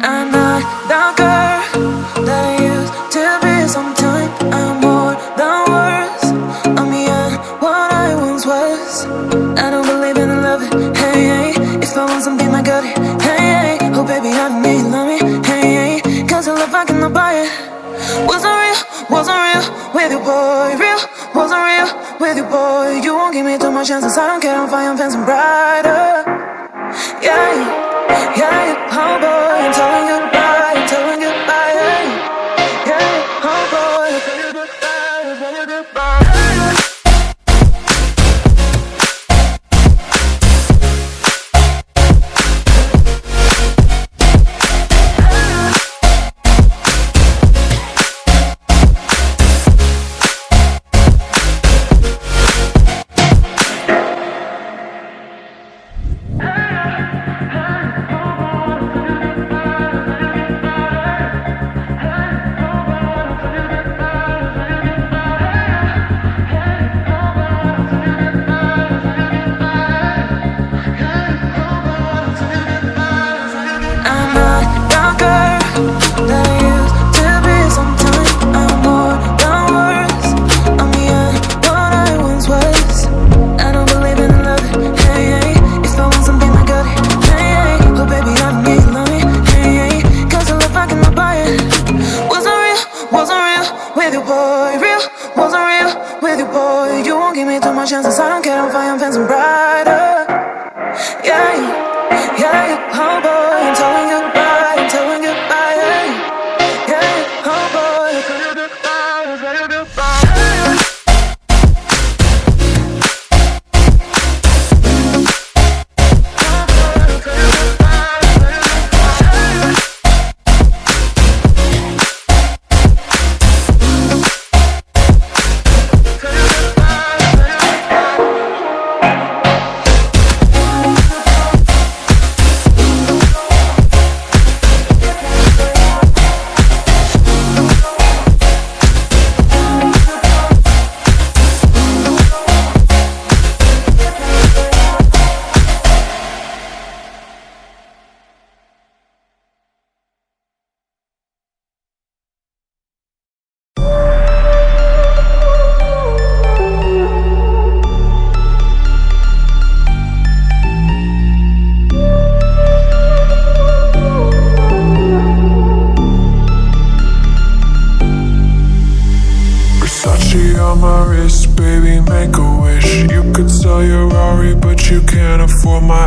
I'm not the girl that I used to be. Sometimes I'm more than words. I'm beyond what I once was. I don't believe in love, hey, hey. If I want something, I got it, hey, hey. Oh baby, I need love me, hey, hey. Cause your love, I cannot buy it. Wasn't real with you, boy. Real, wasn't real with you, boy. You won't give me too much chances. I don't care, I'm fine, I'm fancy brighter. Yeah, yeah, oh boy, I'm telling goodbye, I'm telling goodbye, yeah, yeah, oh boy, I'm telling goodbye, I'm telling goodbye. Chances, I don't care, I'm fine, I'm fancy brighter. Yeah, yeah, oh boy, I'm telling goodbye, I'm telling goodbye, yeah, yeah, oh boy, I'm telling goodbye, I'm telling goodbye. On my wrist, baby, make a wish. You could sell your Rari, but you can't afford my